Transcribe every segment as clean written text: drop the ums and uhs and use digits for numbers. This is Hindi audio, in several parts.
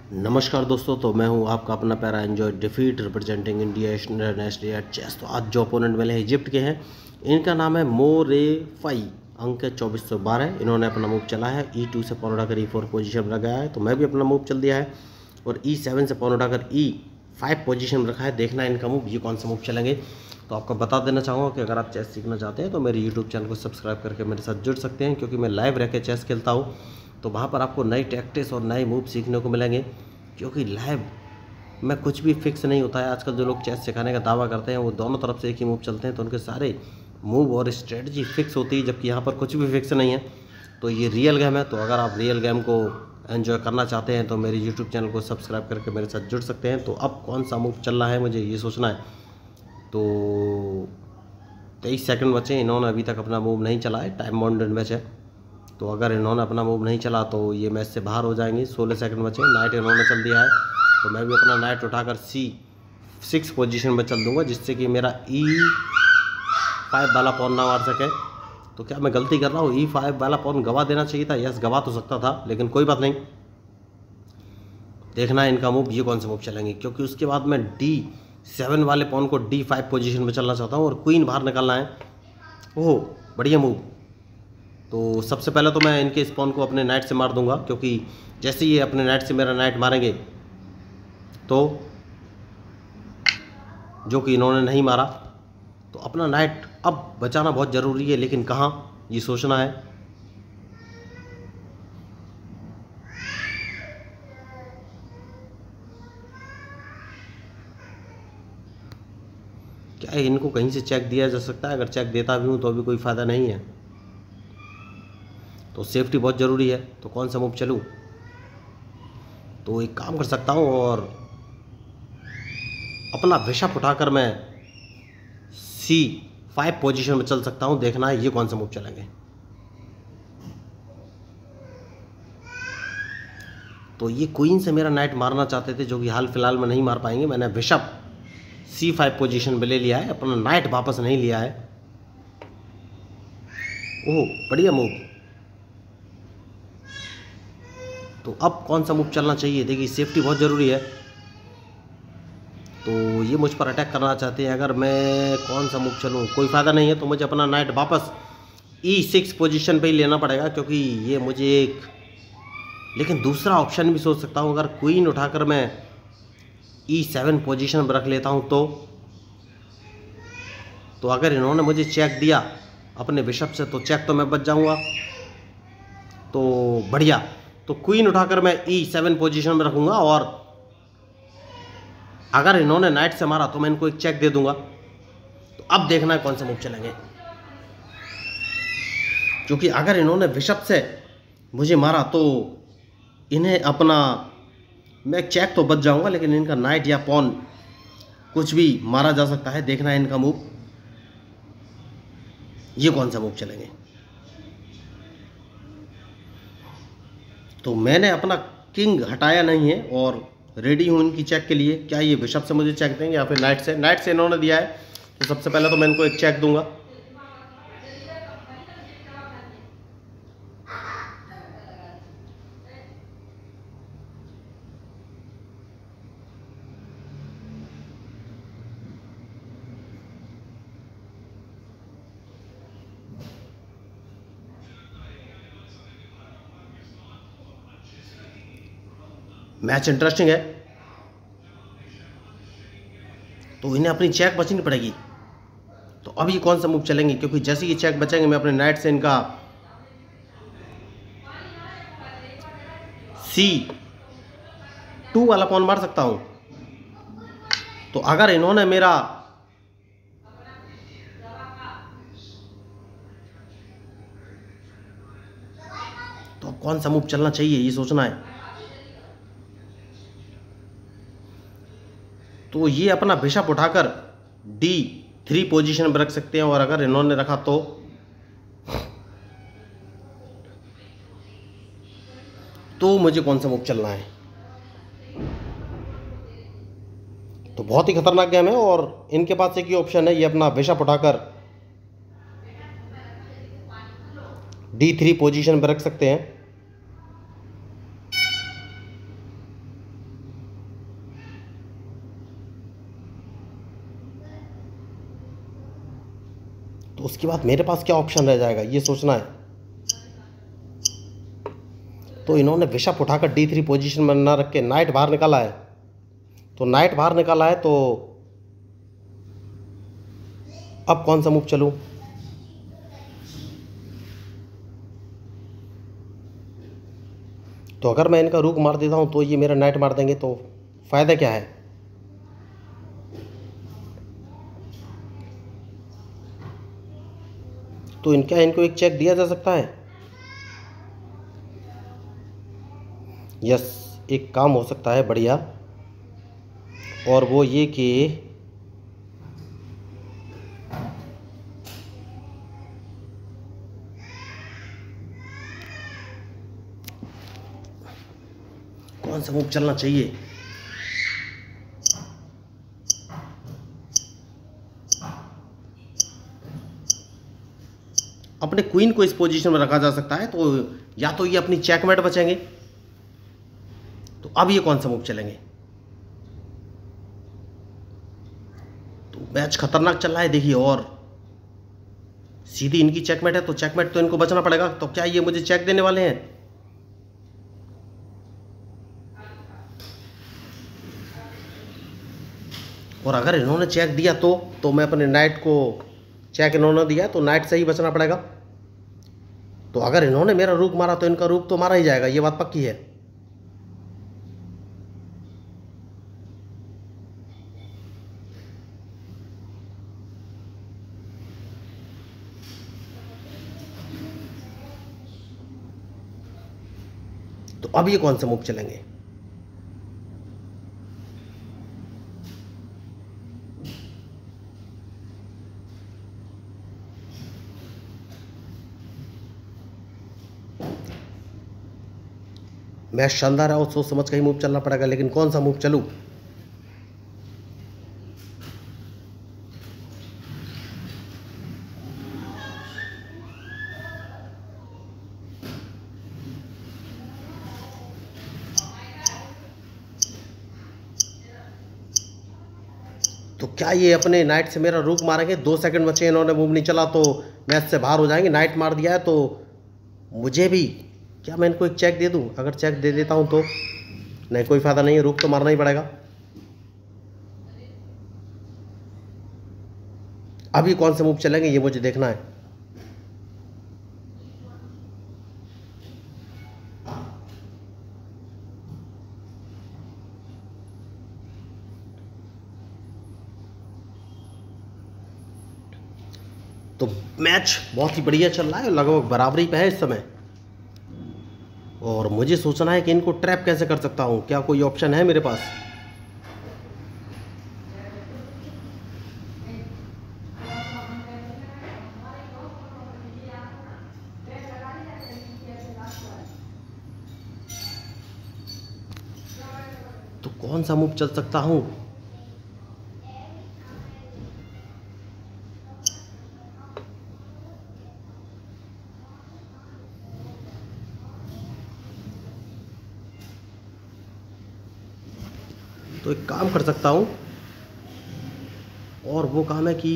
नमस्कार दोस्तों, तो मैं हूं आपका अपना प्यारा एंजॉय डिफीट representing India international at chess. तो आज जो अपोनेंट मिले हैं इजिप्ट के हैं, इनका नाम है मोरेफाई। अंक है 2412। इन्होंने अपना मूव चला है E2 से पॉन उठाकर E4 पोजीशन में रखा है, तो मैं भी अपना मूव चल दिया है और E7 से पॉन उठाकर E5 पोजीशन में रखा है। देखना है इनका मूव, ये कौन सा मूव चलेंगे। तो आपको बता देना चाहूँगा कि अगर आप चेस सीखना चाहते हैं तो मेरे यूट्यूब चैनल को सब्सक्राइब करके मेरे साथ जुड़ सकते हैं, क्योंकि मैं लाइव रह के चेस खेलता हूँ। तो वहाँ पर आपको नई टैक्टिक्स और नए मूव सीखने को मिलेंगे, क्योंकि लाइव में कुछ भी फिक्स नहीं होता है। आजकल जो लोग चेस सिखाने का दावा करते हैं वो दोनों तरफ से एक ही मूव चलते हैं, तो उनके सारे मूव और स्ट्रेटजी फिक्स होती है, जबकि यहाँ पर कुछ भी फिक्स नहीं है। तो ये रियल गेम है। तो अगर आप रियल गेम को एंजॉय करना चाहते हैं तो मेरे यूट्यूब चैनल को सब्सक्राइब करके मेरे साथ जुड़ सकते हैं। तो अब कौन सा मूव चल रहा है मुझे ये सोचना है। तो 23 सेकंड बचे, इन्होंने अभी तक अपना मूव नहीं चला है, टाइम बाउंडेड मैच है। तो अगर इन्होंने अपना मूव नहीं चला तो ये मैच से बाहर हो जाएंगे। 16 सेकंड बचे, नाइट इन्होंने चल दिया है, तो मैं भी अपना नाइट उठाकर C6 पोजीशन में चल दूंगा, जिससे कि मेरा E5 वाला पॉन ना मार सके। तो क्या मैं गलती कर रहा हूँ? E5 वाला पॉन गवा देना चाहिए था। यस, गवा तो सकता था, लेकिन कोई बात नहीं। देखना है इनका मूव, ये कौन से मूव चलेंगे, क्योंकि उसके बाद मैं D7 वाले पॉन को D5 पोजीशन में चलना चाहता हूँ और क्वीन बाहर निकालना है। ओह, बढ़िया मूव। तो सबसे पहले तो मैं इनके स्पॉन को अपने नाइट से मार दूंगा, क्योंकि जैसे ये अपने नाइट से मेरा नाइट मारेंगे तो जो कि इन्होंने नहीं मारा, तो अपना नाइट अब बचाना बहुत ज़रूरी है, लेकिन कहाँ, ये सोचना है। क्या इनको कहीं से चेक दिया जा सकता है? अगर चेक देता भी हूँ तो भी कोई फ़ायदा नहीं है, तो सेफ्टी बहुत ज़रूरी है। तो कौन सा मूव चलूँ? तो एक काम कर सकता हूँ और अपना बिशप उठाकर मैं C5 पोजीशन में चल सकता हूँ। देखना है ये कौन सा मूव चलेंगे। तो ये क्वीन से मेरा नाइट मारना चाहते थे, जो कि हाल फिलहाल में नहीं मार पाएंगे। मैंने बिशप C5 पोजीशन में ले लिया है, अपना नाइट वापस नहीं लिया है। ओह, बढ़िया मूव। तो अब कौन सा मूव चलना चाहिए? देखिए, सेफ्टी बहुत ज़रूरी है। तो ये मुझ पर अटैक करना चाहते हैं। अगर मैं कौन सा मूव चलूँ, कोई फ़ायदा नहीं है, तो मुझे अपना नाइट वापस E6 पोजीशन पे ही लेना पड़ेगा, क्योंकि ये मुझे एक, लेकिन दूसरा ऑप्शन भी सोच सकता हूँ। अगर क्वीन उठाकर मैं E7 पोजीशन पर रख लेता हूँ तो अगर इन्होंने मुझे चेक दिया अपने बिशप से, तो चेक तो मैं बच जाऊँगा। तो बढ़िया। तो क्वीन उठाकर मैं E7 पोजीशन में रखूँगा, और अगर इन्होंने नाइट से मारा तो मैं इनको एक चेक दे दूंगा। तो अब देखना है कौन सा मूव चलेंगे, क्योंकि अगर इन्होंने बिशप से मुझे मारा तो इन्हें अपना, मैं चेक तो बच जाऊंगा, लेकिन इनका नाइट या पॉन कुछ भी मारा जा सकता है। देखना है इनका मूव, ये कौन सा मूव चलेंगे। तो मैंने अपना किंग हटाया नहीं है और रेडी हूँ इनकी चेक के लिए। क्या ये बिशप से मुझे चेक देंगे या फिर नाइट से? नाइट से इन्होंने दिया है, तो सबसे पहले तो मैं इनको एक चेक दूंगा। मैच इंटरेस्टिंग है, तो इन्हें अपनी चेक बचनी पड़ेगी। तो अब ये कौन सा मूव चलेंगे, क्योंकि जैसे ये चेक बचेंगे मैं अपने नाइट से इनका C2 वाला पॉन मार सकता हूं। तो अगर इन्होंने मेरा तो अब कौन सा मूव चलना चाहिए ये सोचना है। तो ये अपना बिशप उठाकर D3 पोजीशन पर रख सकते हैं, और अगर इन्होंने रखा तो मुझे कौन सा मूव चलना है। तो बहुत ही खतरनाक गेम है, और इनके पास एक ही ऑप्शन है, ये अपना बिशप उठाकर D3 पोजीशन पर रख सकते हैं। तो उसके बाद मेरे पास क्या ऑप्शन रह जाएगा ये सोचना है। तो इन्होंने बिशप उठाकर D3 पोजीशन में ना रख के नाइट बाहर निकाला है। तो नाइट बाहर निकाला है, तो अब कौन सा मूव चलूं? तो अगर मैं इनका रूक मार देता हूं तो ये मेरा नाइट मार देंगे, तो फायदा क्या है? तो इनको एक चेक दिया जा सकता है। यस, एक काम हो सकता है बढ़िया, और वो ये कि कौन सा मूव चलना चाहिए? अपने क्वीन को इस पोजीशन में रखा जा सकता है, तो या तो ये अपनी चेकमेट बचेंगे। तो अब ये कौन सा मूव चलेंगे? तो मैच खतरनाक चल रहा है देखिए, और सीधी इनकी चेकमेट है, तो चेकमेट तो इनको बचना पड़ेगा। तो क्या ये मुझे चेक देने वाले हैं? और अगर इन्होंने चेक दिया तो मैं अपने नाइट को, चेक इन्होंने दिया तो नाइट से ही बचना पड़ेगा। तो अगर इन्होंने मेरा रूक मारा तो इनका रूक तो मारा ही जाएगा, ये बात पक्की है। तो अब ये कौन से मूव चलेंगे? मैच शानदार है और सोच समझ के ही मूव चलना पड़ेगा, लेकिन कौन सा मूव चलूं? तो क्या ये अपने नाइट से मेरा रूक मारेंगे? 2 सेकंड बचे, इन्होंने मूव नहीं चला तो मैच से बाहर हो जाएंगे। नाइट मार दिया है तो मुझे भी, क्या मैं इनको एक चेक दे दूं? अगर चेक दे देता हूं तो नहीं, कोई फायदा नहीं है, रूक तो मारना ही पड़ेगा। अभी कौन से मूव चलेंगे ये मुझे देखना है। तो मैच बहुत ही बढ़िया चल रहा है, लगभग बराबरी पे है इस समय, और मुझे सोचना है कि इनको ट्रैप कैसे कर सकता हूँ। क्या कोई ऑप्शन है मेरे पास? तो कौन सा मूव चल सकता हूँ? तो एक काम कर सकता हूँ, और वो काम है कि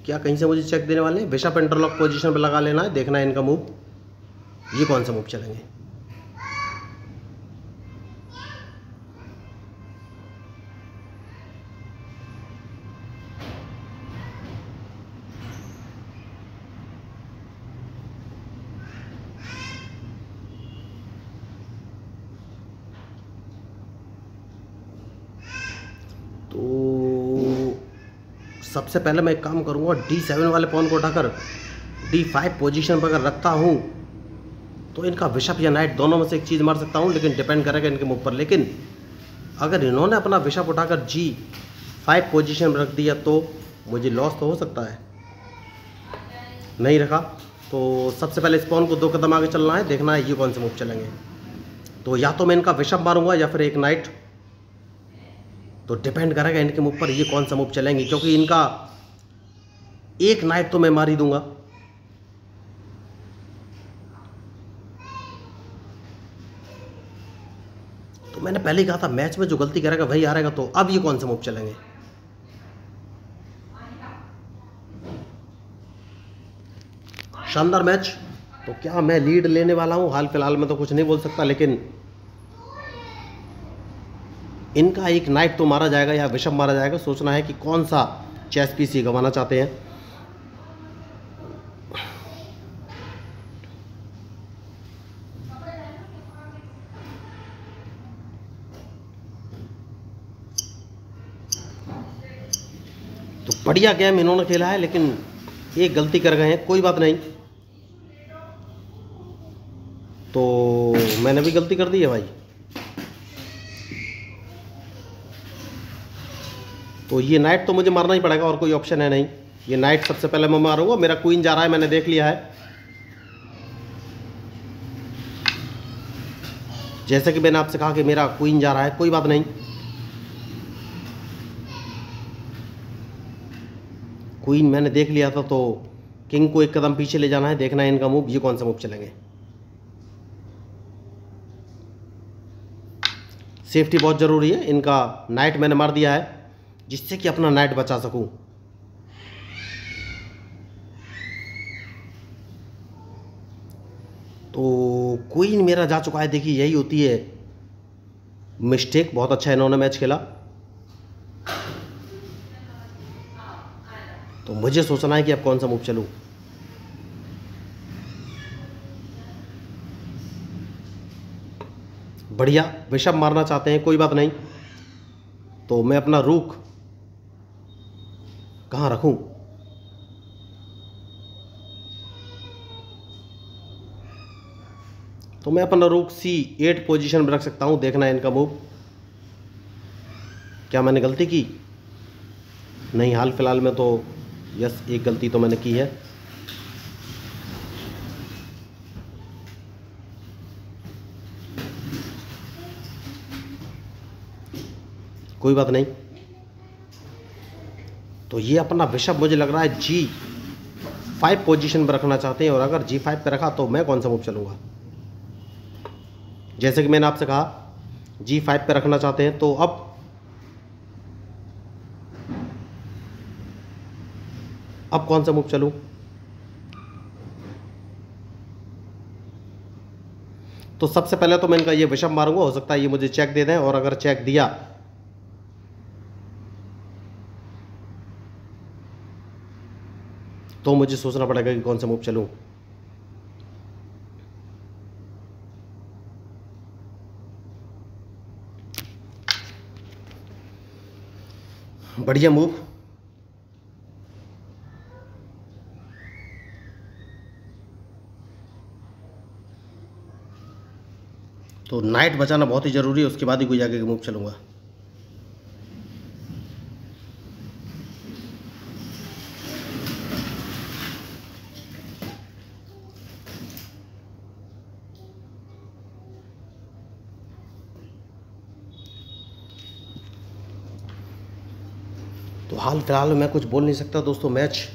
क्या कहीं से मुझे चेक देने वाले हैं? बिशप इंटरलॉक पोजीशन पे लगा लेना है, देखना है इनका मूव। ये कौन सा मूव चलेंगे? तो सबसे पहले मैं एक काम करूंगा, D7 वाले पॉन को उठाकर D5 पोजीशन पर अगर रखता हूं तो इनका बिशप या नाइट दोनों में से एक चीज़ मार सकता हूं, लेकिन डिपेंड करेगा इनके मूव पर। लेकिन अगर इन्होंने अपना बिशप उठाकर G5 पोजीशन में रख दिया तो मुझे लॉस तो हो सकता है। नहीं रखा तो सबसे पहले इस पॉन को 2 कदम आगे चलना है, देखना है ये कौन से मूव चलेंगे। तो या तो मैं इनका बिशप मारूंगा या फिर एक नाइट, तो डिपेंड करेगा इनके मूव पर ये कौन सा मूव चलेंगे, क्योंकि इनका एक नाइट तो मैं मार ही दूंगा। तो मैंने पहले ही कहा था मैच में जो गलती करेगा वही हारेगा। तो अब ये कौन से मूव चलेंगे? शानदार मैच। तो क्या मैं लीड लेने वाला हूँ? हाल फिलहाल में तो कुछ नहीं बोल सकता, लेकिन इनका एक नाइट तो मारा जाएगा या बिशप मारा जाएगा। सोचना है कि कौन सा चेस पीस ये गंवाना चाहते हैं। तो बढ़िया गेम इन्होंने खेला है, लेकिन एक गलती कर गए हैं। कोई बात नहीं, तो मैंने भी गलती कर दी है भाई। तो ये नाइट तो मुझे मारना ही पड़ेगा, और कोई ऑप्शन है नहीं। ये नाइट सबसे पहले मैं मारूंगा। मेरा क्वीन जा रहा है, मैंने देख लिया है। जैसे कि मैंने आपसे कहा कि मेरा क्वीन जा रहा है, कोई बात नहीं। क्वीन मैंने देख लिया था, तो किंग को एक कदम पीछे ले जाना है। देखना है इनका मूव, ये कौन सा मूव चलेंगे। सेफ्टी बहुत ज़रूरी है। इनका नाइट मैंने मार दिया है, जिससे कि अपना नाइट बचा सकूं। तो क्वीन मेरा जा चुका है। देखिए, यही होती है मिस्टेक। बहुत अच्छा इन्होंने मैच खेला। तो मुझे सोचना है कि अब कौन सा मूव चलूं। बढ़िया, बिशप मारना चाहते हैं, कोई बात नहीं। तो मैं अपना रूक कहाँ रखूं? तो मैं अपना रूक C8 पोजीशन में रख सकता हूं। देखना है इनका मूव। क्या मैंने गलती की? नहीं, हाल फिलहाल में तो यस, एक गलती तो मैंने की है। कोई बात नहीं। तो ये अपना बिशप मुझे लग रहा है G5 पोजीशन पर रखना चाहते हैं, और अगर G5 पे रखा तो मैं कौन सा मूव चलूंगा। जैसे कि मैंने आपसे कहा G5 पे रखना चाहते हैं, तो अब कौन सा मूव चलूं। तो सबसे पहले तो मैं इनका ये बिशप मारूंगा। हो सकता है ये मुझे चेक दे दें, और अगर चेक दिया तो मुझे सोचना पड़ेगा कि कौन सा मूव चलूं। बढ़िया मूव। तो नाइट बचाना बहुत ही ज़रूरी है, उसके बाद ही कोई आगे का मूव चलूंगा। तो हाल फिलहाल में मैं कुछ बोल नहीं सकता दोस्तों। मैच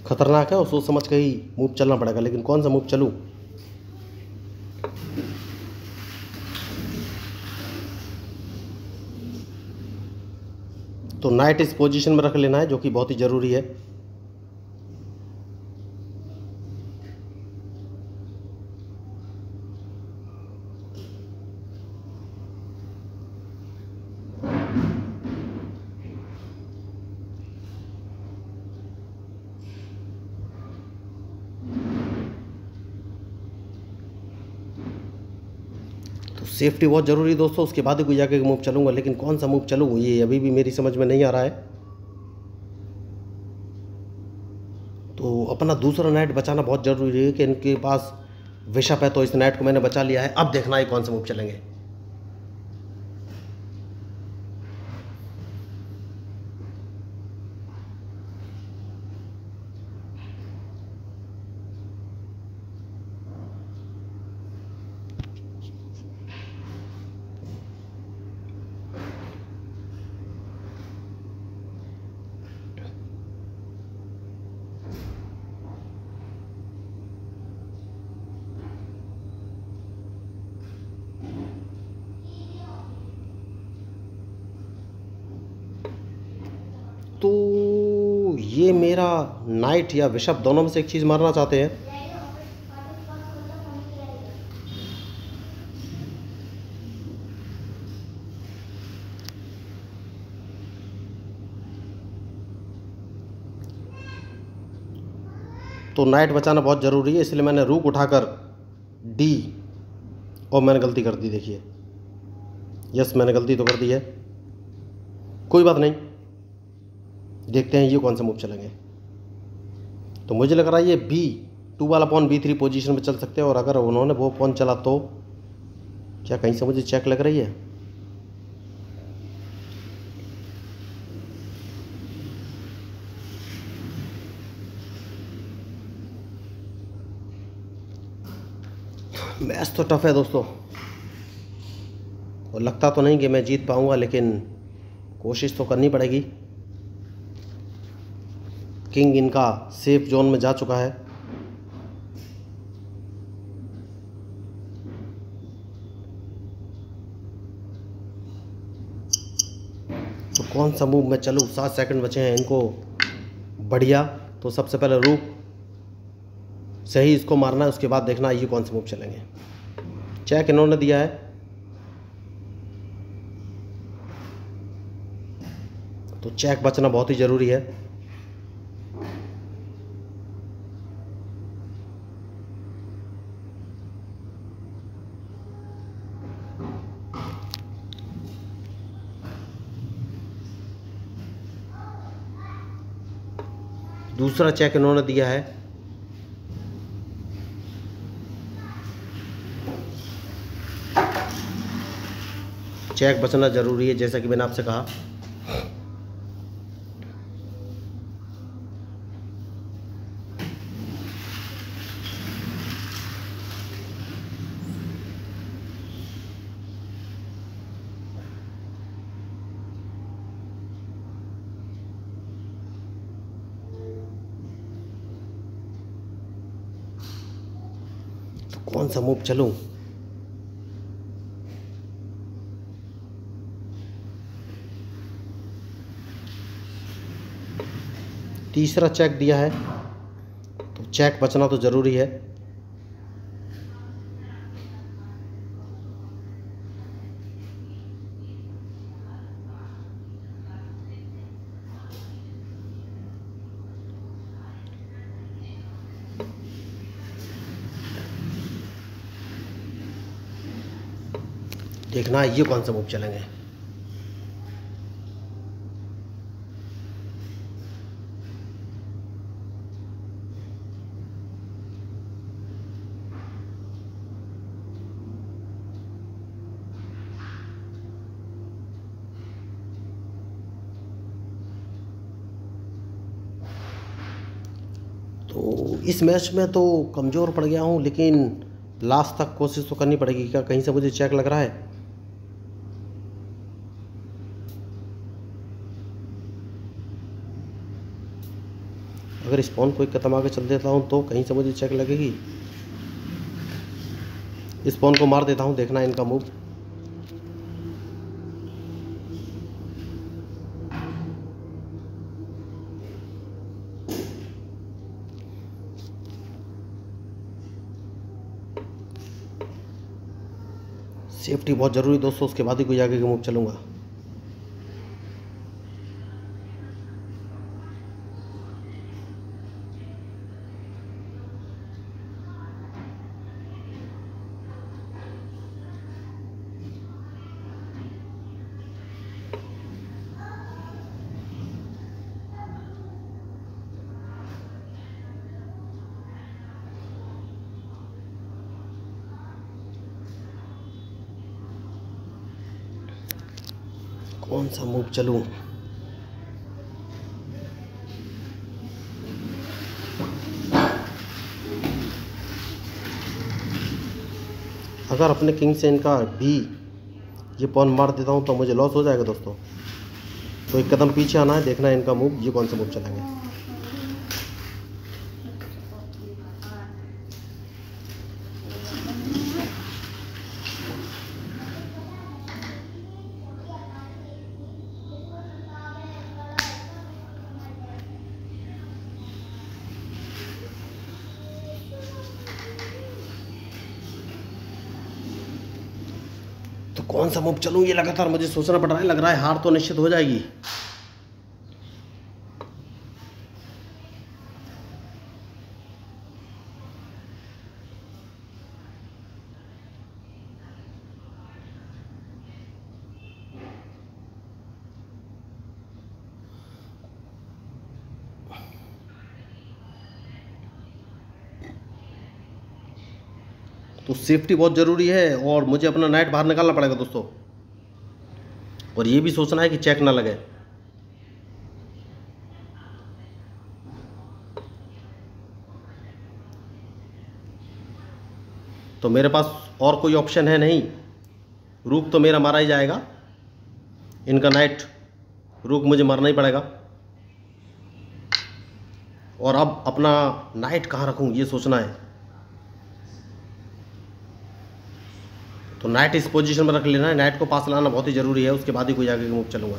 खतरनाक है, और सोच समझ के ही मूव चलना पड़ेगा। लेकिन कौन सा मूव चलूं? तो नाइट इस पोजीशन में रख लेना है, जो कि बहुत ही ज़रूरी है। सेफ्टी बहुत ज़रूरी है दोस्तों, उसके बाद ही कोई जाके मूव चलूंगा। लेकिन कौन सा मूव चलूँ, ये अभी भी मेरी समझ में नहीं आ रहा है। तो अपना दूसरा नाइट बचाना बहुत ज़रूरी है कि इनके पास बिशप है, तो इस नाइट को मैंने बचा लिया है। अब देखना है कौन सा मूव चलेंगे। ये मेरा नाइट या बिशप दोनों में से एक चीज़ मारना चाहते हैं। तो नाइट बचाना बहुत ज़रूरी है, इसलिए मैंने रूक उठाकर डी, और मैंने गलती कर दी। देखिए, यस, मैंने गलती तो कर दी है, कोई बात नहीं। देखते हैं ये कौन सा मूव चलेंगे। तो मुझे लग रहा है ये B2 वाला पॉन B3 पोजीशन में चल सकते हैं, और अगर उन्होंने वो पॉन चला तो क्या कहीं से मुझे चेक लग रही है? मैच तो टफ है दोस्तों, और लगता तो नहीं कि मैं जीत पाऊंगा, लेकिन कोशिश तो करनी पड़ेगी। किंग इनका सेफ जोन में जा चुका है। तो कौन सा मूव मैं चलूँ? 7 सेकंड बचे हैं इनको। बढ़िया, तो सबसे पहले रूक सही इसको मारना है, उसके बाद देखना ये कौन से मूव चलेंगे। चेक इन्होंने दिया है, तो चेक बचना बहुत ही ज़रूरी है। दूसरा चेक इन्होंने दिया है, चेक बचना ज़रूरी है, जैसा कि मैंने आपसे कहा। तो कौन सा मूव चलूं? तीसरा चेक दिया है, तो चेक बचना तो ज़रूरी है। देखना ये कौन सा मूव चलेंगे। तो इस मैच में तो कमज़ोर पड़ गया हूँ, लेकिन लास्ट तक कोशिश तो करनी पड़ेगी। क्या कहीं से मुझे चेक लग रहा है? अगर इस पॉन को एक कदम आगे चल देता हूँ तो कहीं से मुझे चेक लगेगी। इस पॉन को मार देता हूँ, देखना इनका मूव। सेफ्टी बहुत ज़रूरी दोस्तों, उसके बाद ही कोई आगे का मूव चलूँगा। कौन सा मूव चलूं? अगर अपने किंग से इनका भी ये पॉन मार देता हूं तो मुझे लॉस हो जाएगा दोस्तों। तो एक कदम पीछे आना है, देखना है इनका मूव, ये कौन सा मूव चलेंगे। कौन सा मूव चलूँ, ये लगातार मुझे सोचना पड़ रहा है। लग रहा है हार तो निश्चित हो जाएगी। तो सेफ्टी बहुत ज़रूरी है और मुझे अपना नाइट बाहर निकालना पड़ेगा दोस्तों। और ये भी सोचना है कि चेक ना लगे। तो मेरे पास और कोई ऑप्शन है नहीं, रूक तो मेरा मारा ही जाएगा। इनका नाइट रूक मुझे मारना ही पड़ेगा। और अब अपना नाइट कहाँ रखूँ ये सोचना है। तो नाइट इस पोजीशन में रख लेना है, नाइट को पास लाना बहुत ही ज़रूरी है, उसके बाद ही कोई आगे का मूव चलूँगा।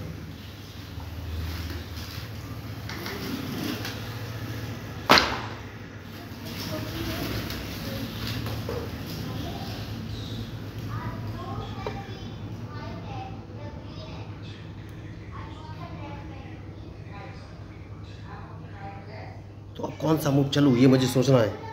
तो अब कौन सा मूव चलूँ ये मुझे सोचना है।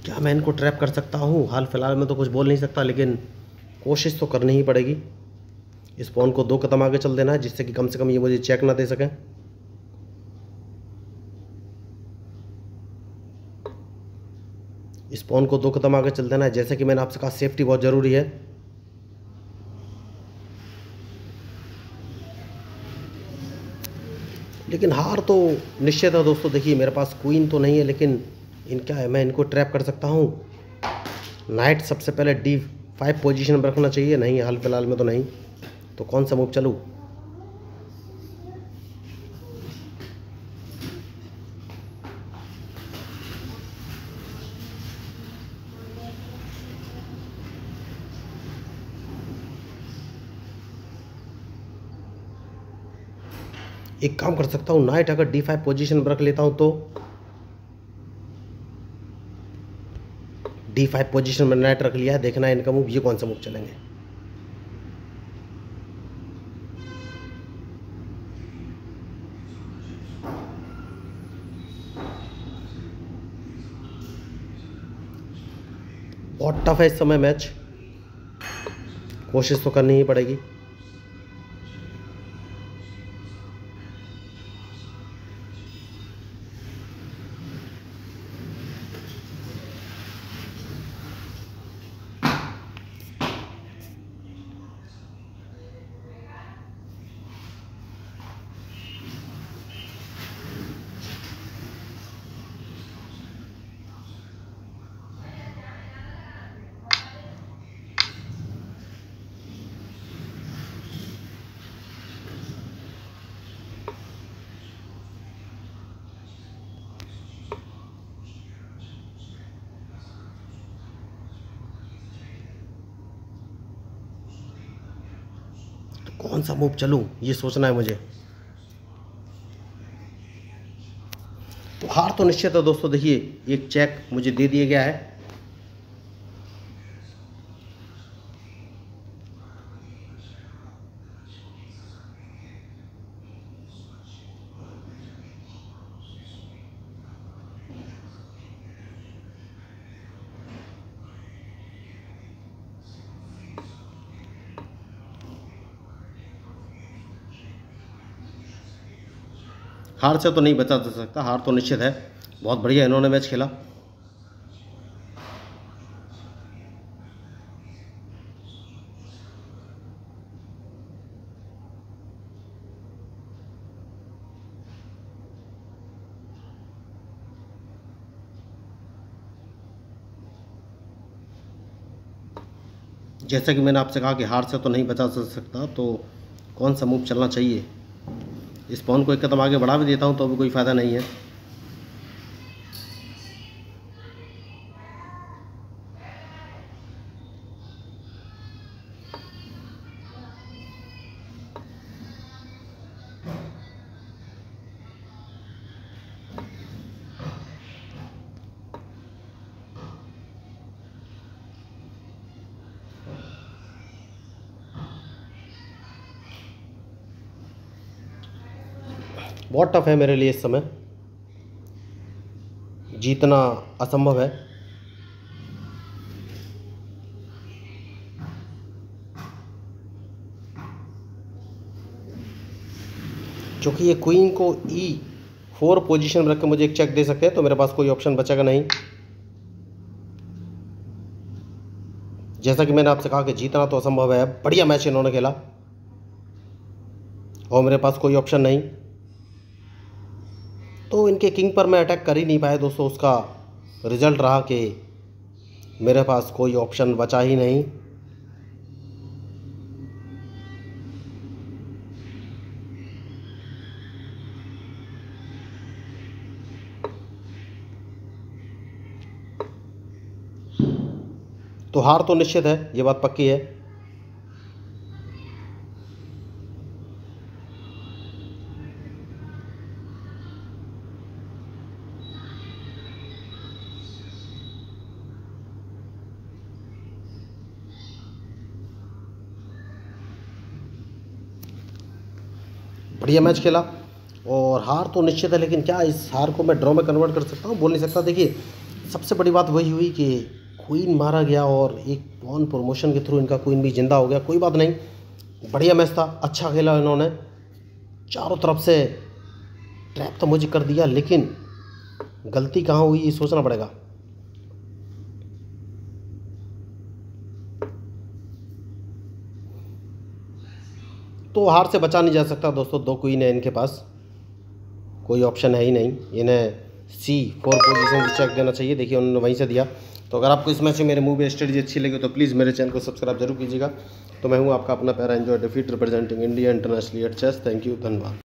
क्या मैं इनको ट्रैप कर सकता हूँ? हाल फिलहाल में तो कुछ बोल नहीं सकता, लेकिन कोशिश तो करनी ही पड़ेगी। इस पॉन को 2 कदम आगे चल देना है, जिससे कि कम से कम ये मुझे चेक ना दे सकें। इस पॉन को 2 कदम आगे चल देना है। जैसे कि मैंने आपसे कहा, सेफ्टी बहुत ज़रूरी है। लेकिन हार तो निश्चित है दोस्तों। देखिए मेरे पास क्वीन तो नहीं है, लेकिन इनका है, मैं इनको ट्रैप कर सकता हूँ। नाइट सबसे पहले D5 पोजीशन में रखना चाहिए। नहीं, हाल फिलहाल में तो नहीं। तो कौन सा मूव चलूँ? एक काम कर सकता हूँ, नाइट अगर D5 पोजीशन में रख लेता हूँ तो D5 पोजीशन में नाइट रख लिया है। देखना है इनका मूव, ये कौन सा मूव चलेंगे। बहुत टफ है इस समय मैच, कोशिश तो करनी ही पड़ेगी। कौन सा मूव चलूं ये सोचना है मुझे। तो हार तो निश्चित है दोस्तों। देखिए एक चेक मुझे दे दिया गया है। हार से तो नहीं बचा जा सकता, हार तो निश्चित है। बहुत बढ़िया इन्होंने मैच खेला। जैसा कि मैंने आपसे कहा कि हार से तो नहीं बचा सकता, तो कौन सा मूव चलना चाहिए। इस पॉन को एक कदम आगे बढ़ा भी देता हूँ तो भी कोई फ़ायदा नहीं है। बहुत टफ है मेरे लिए इस समय, जीतना असंभव है। क्योंकि ये क्वीन को E4 पोजीशन में रख के मुझे एक चेक दे सकते हैं, तो मेरे पास कोई ऑप्शन बचेगा नहीं। जैसा कि मैंने आपसे कहा कि जीतना तो असंभव है। बढ़िया मैच इन्होंने खेला और मेरे पास कोई ऑप्शन नहीं, तो इनके किंग पर मैं अटैक कर ही नहीं पाया दोस्तों। उसका रिजल्ट रहा कि मेरे पास कोई ऑप्शन बचा ही नहीं। तो हार तो निश्चित है, ये बात पक्की है। बढ़िया मैच खेला और हार तो निश्चित है, लेकिन क्या इस हार को मैं ड्रॉ में कन्वर्ट कर सकता हूँ? बोल नहीं सकता। देखिए, सबसे बड़ी बात वही हुई कि क्वीन मारा गया और एक पॉन प्रमोशन के थ्रू इनका क्वीन भी जिंदा हो गया। कोई बात नहीं, बढ़िया मैच था, अच्छा खेला इन्होंने। चारों तरफ से ट्रैप तो मुझे कर दिया, लेकिन गलती कहाँ हुई ये सोचना पड़ेगा। तो हार से बचा नहीं जा सकता दोस्तों। 2 क्वीन है इनके पास, कोई ऑप्शन है ही नहीं। इन्हें C4 पोजीशन से चेक देना चाहिए। देखिए, उन्होंने वहीं से दिया। तो अगर आपको इस मैच में मेरे मूव या स्ट्रेटजी अच्छी लगी तो प्लीज़ मेरे चैनल को सब्सक्राइब जरूर कीजिएगा। तो मैं हूँ आपका अपना पैरा एंजॉय डिफीट representing India internationally at chess. Thank you, धन्यवाद।